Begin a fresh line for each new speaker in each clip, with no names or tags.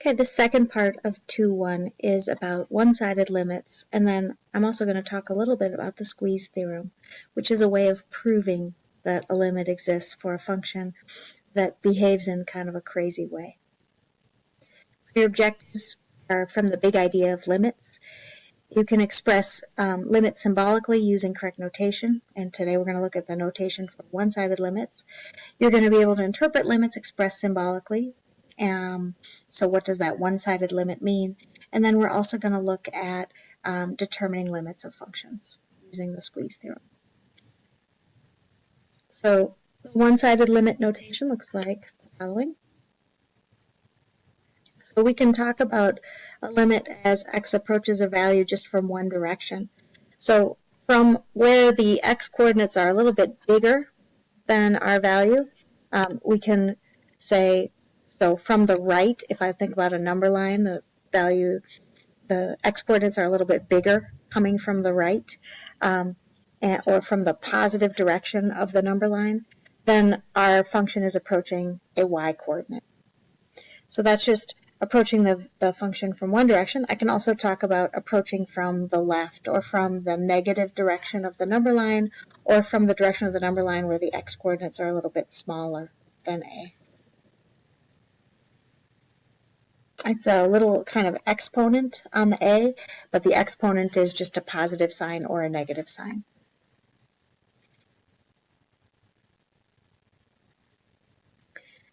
Okay, the second part of 2.1 is about one-sided limits, and then I'm also going to talk a little bit about the squeeze theorem, which is a way of proving that a limit exists for a function that behaves in kind of a crazy way. Your objectives are from the big idea of limits. You can express limits symbolically using correct notation, and today we're going to look at the notation for one-sided limits. You're going to be able to interpret limits expressed symbolically. So what does that one-sided limit mean? And then we're also going to look at determining limits of functions using the squeeze theorem. So the one-sided limit notation looks like the following. So we can talk about a limit as x approaches a value just from one direction. So from where the x coordinates are a little bit bigger than our value, we can say, so from the right, if I think about a number line, the value, the x coordinates are a little bit bigger coming from the right, or from the positive direction of the number line, then our function is approaching a y coordinate. So that's just approaching the function from one direction. I can also talk about approaching from the left or from the negative direction of the number line or from the direction of the number line where the x coordinates are a little bit smaller than a. It's a little kind of exponent on the a, but the exponent is just a positive sign or a negative sign.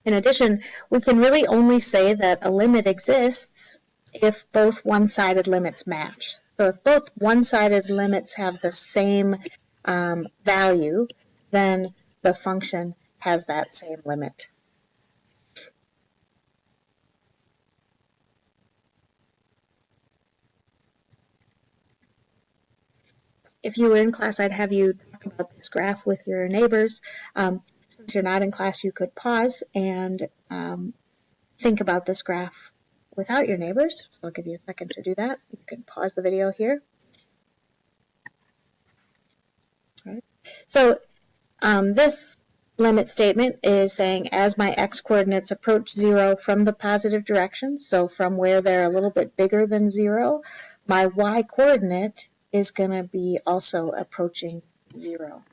In addition, we can really only say that a limit exists if both one-sided limits match. So if both one-sided limits have the same value, then the function has that same limit. If you were in class, I'd have you talk about this graph with your neighbors. Since you're not in class, you could pause and think about this graph without your neighbors. So I'll give you a second to do that. You can pause the video here. All right. So this limit statement is saying as my x coordinates approach 0 from the positive direction, so from where they're a little bit bigger than 0, my y coordinate is going to be also approaching 0.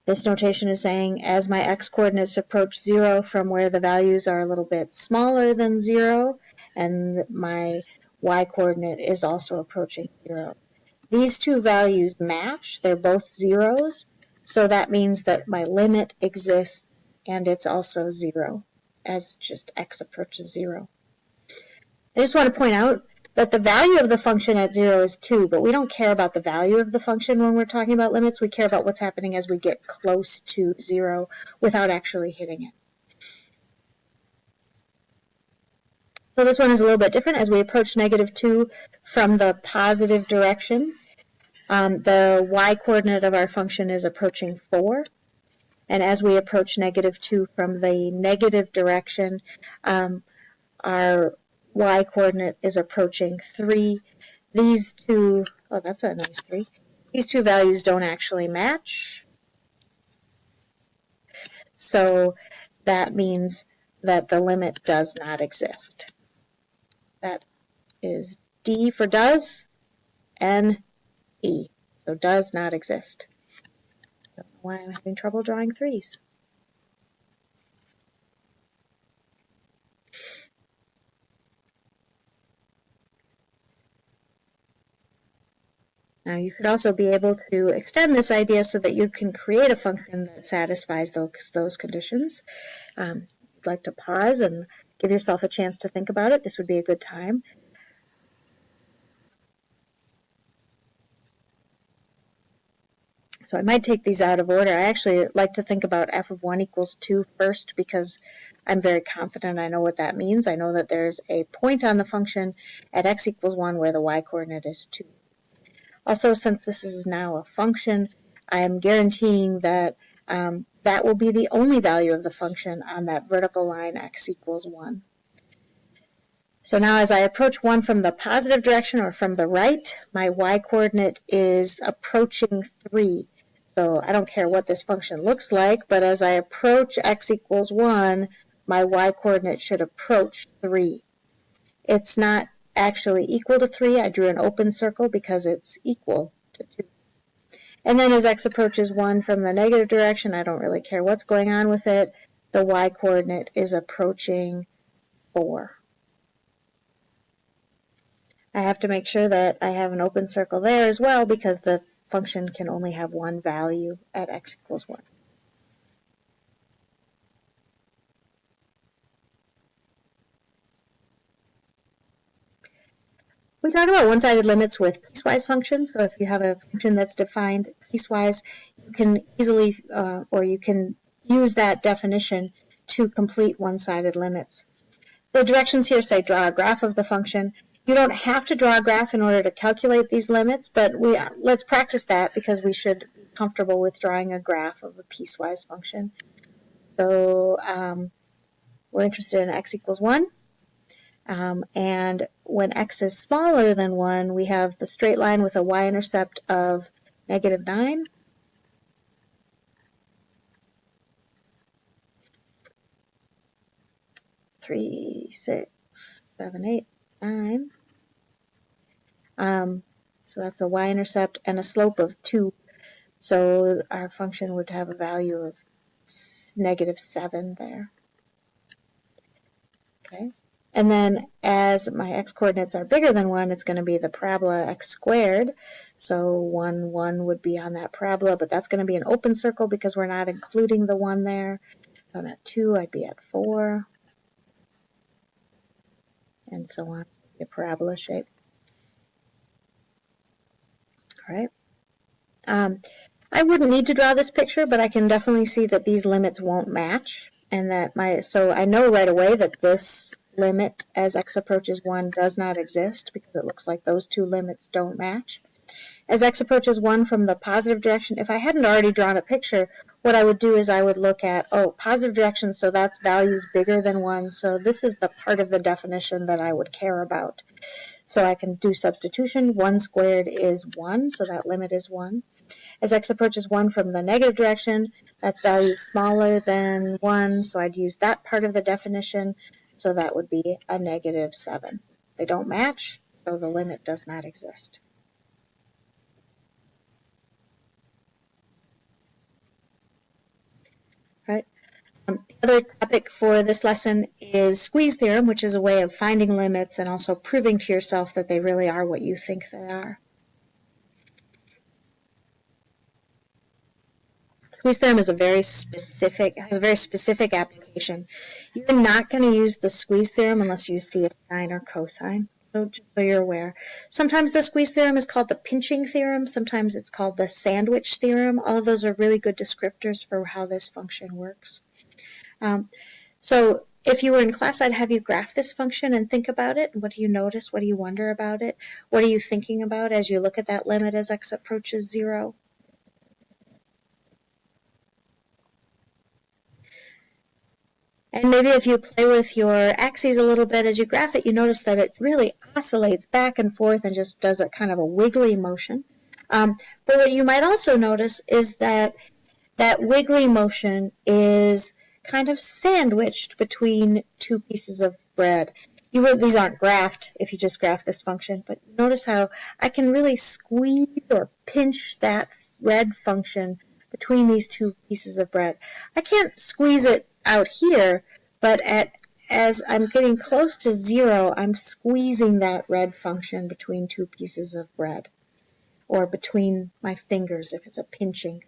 This notation is saying as my x coordinates approach 0 from where the values are a little bit smaller than 0, and my y coordinate is also approaching 0. These two values match, they're both zeros, so that means that my limit exists and it's also 0 as just x approaches 0. I just want to point out that the value of the function at 0 is 2, but we don't care about the value of the function when we're talking about limits. We care about what's happening as we get close to 0 without actually hitting it. So this one is a little bit different. As we approach -2 from the positive direction, the y coordinate of our function is approaching 4. And as we approach -2 from the negative direction, our y coordinate is approaching 3. These two, oh, that's a nice 3. These two values don't actually match. So that means that the limit does not exist. That is D for does, N, E. So does not exist. I don't know why I'm having trouble drawing 3s. Now you could also be able to extend this idea so that you can create a function that satisfies those conditions. If you'd like to pause and give yourself a chance to think about it, this would be a good time. So I might take these out of order. I actually like to think about f of 1 equals 2 first because I'm very confident I know what that means. I know that there's a point on the function at x equals 1 where the y coordinate is 2. Also, since this is now a function, I am guaranteeing that that will be the only value of the function on that vertical line x equals 1. So now as I approach 1 from the positive direction or from the right, my y coordinate is approaching 3. So I don't care what this function looks like, but as I approach x equals 1, my y-coordinate should approach 3. It's not actually equal to 3. I drew an open circle because it's equal to 2. And then as x approaches 1 from the negative direction, I don't really care what's going on with it, the y-coordinate is approaching 4. I have to make sure that I have an open circle there as well because the function can only have one value at x equals 1. We talk about one-sided limits with piecewise functions. So if you have a function that's defined piecewise, you can easily, or you can use that definition to complete one-sided limits. The directions here say draw a graph of the function. You don't have to draw a graph in order to calculate these limits, but let's practice that because we should be comfortable with drawing a graph of a piecewise function. So we're interested in x equals 1. And when x is smaller than 1, we have the straight line with a y-intercept of -9. Three, 6, 7, 8, 9. So that's a y-intercept and a slope of 2. So our function would have a value of -7 there. Okay. And then as my x-coordinates are bigger than 1, it's going to be the parabola x squared. So 1, 1 would be on that parabola, but that's going to be an open circle because we're not including the 1 there. If I'm at 2, I'd be at 4. And so on. A parabola shape. All right. I wouldn't need to draw this picture, but I can definitely see that these limits won't match. And that so I know right away that this limit as x approaches 1 does not exist because it looks like those two limits don't match. As x approaches 1 from the positive direction, if I hadn't already drawn a picture, what I would do is I would look at, positive direction, so that's values bigger than 1, so this is the part of the definition that I would care about. So I can do substitution. 1 squared is 1, so that limit is 1. As x approaches 1 from the negative direction, that's values smaller than 1, so I'd use that part of the definition, so that would be a -7. They don't match, so the limit does not exist. All right. The other topic for this lesson is squeeze theorem, which is a way of finding limits and also proving to yourself that they really are what you think they are. Squeeze theorem is has a very specific application. You're not going to use the squeeze theorem unless you see a sine or cosine. So just so you're aware. Sometimes the squeeze theorem is called the pinching theorem. Sometimes it's called the sandwich theorem. All of those are really good descriptors for how this function works. So if you were in class, I'd have you graph this function and think about it. What do you notice? What do you wonder about it? What are you thinking about as you look at that limit as x approaches 0? And maybe if you play with your axes a little bit as you graph it, you notice that it really oscillates back and forth and just does a kind of a wiggly motion. But what you might also notice is that that wiggly motion is kind of sandwiched between two pieces of bread. These aren't graphed if you just graph this function, but notice how I can really squeeze or pinch that red function between these two pieces of bread. I can't squeeze it out here, but as I'm getting close to 0, I'm squeezing that red function between two pieces of bread, or between my fingers if it's a pinching.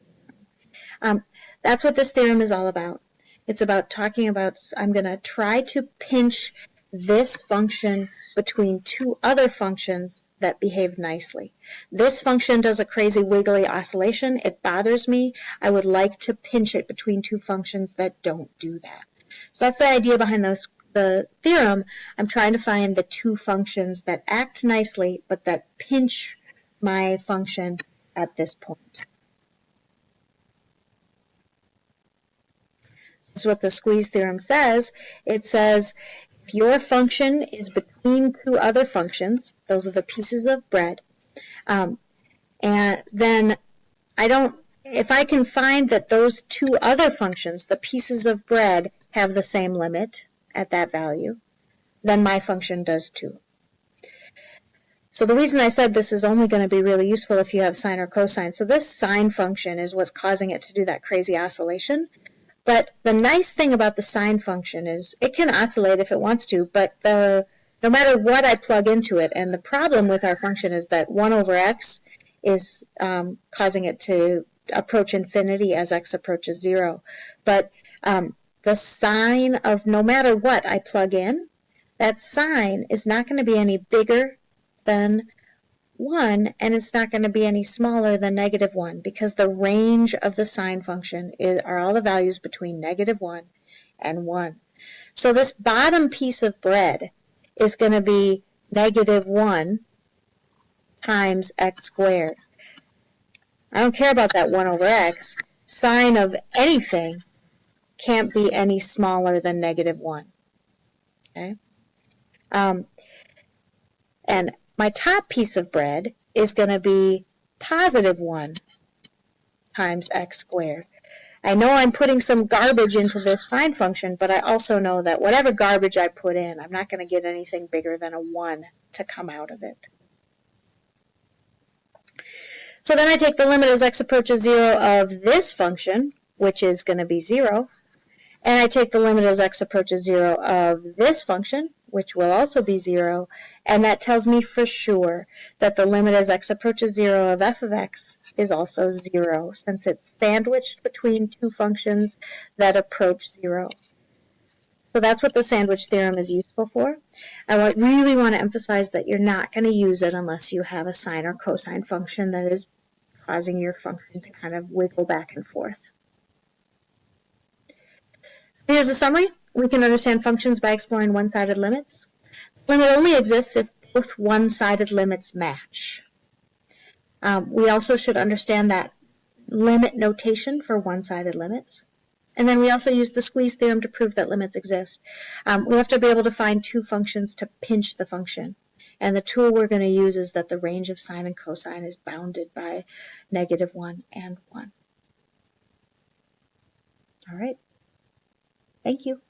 That's what this theorem is all about. It's about talking about, I'm going to try to pinch this function between two other functions that behave nicely. This function does a crazy wiggly oscillation. It bothers me. I would like to pinch it between two functions that don't do that. So that's the idea behind the theorem. I'm trying to find the two functions that act nicely but that pinch my function at this point. This is what the squeeze theorem says. It says if your function is between two other functions, those are the pieces of bread, and then if I can find that those two other functions, the pieces of bread, have the same limit at that value, then my function does too. So the reason I said this is only going to be really useful if you have sine or cosine. So this sine function is what's causing it to do that crazy oscillation. But the nice thing about the sine function is it can oscillate if it wants to, but no matter what I plug into it, and the problem with our function is that 1 over x is causing it to approach infinity as x approaches 0. But the sine of no matter what I plug in, that sine is not going to be any bigger than 1, and it's not going to be any smaller than -1, because the range of the sine function are all the values between -1 and 1. So this bottom piece of bread is going to be -1 times x squared. I don't care about that 1 over x. Sine of anything can't be any smaller than -1. Okay? And my top piece of bread is going to be +1 times x squared. I know I'm putting some garbage into this sine function, but I also know that whatever garbage I put in, I'm not going to get anything bigger than a 1 to come out of it. So then I take the limit as x approaches 0 of this function, which is going to be 0, and I take the limit as x approaches 0 of this function, which will also be 0, and that tells me for sure that the limit as x approaches 0 of f of x is also 0, since it's sandwiched between two functions that approach 0. So that's what the sandwich theorem is useful for. I really want to emphasize that you're not going to use it unless you have a sine or cosine function that is causing your function to kind of wiggle back and forth. Here's a summary. We can understand functions by exploring one-sided limits. The limit only exists if both one-sided limits match. We also should understand that limit notation for one-sided limits. And then we also use the squeeze theorem to prove that limits exist. We have to be able to find two functions to pinch the function. And the tool we're going to use is that the range of sine and cosine is bounded by -1 and 1. All right. Thank you.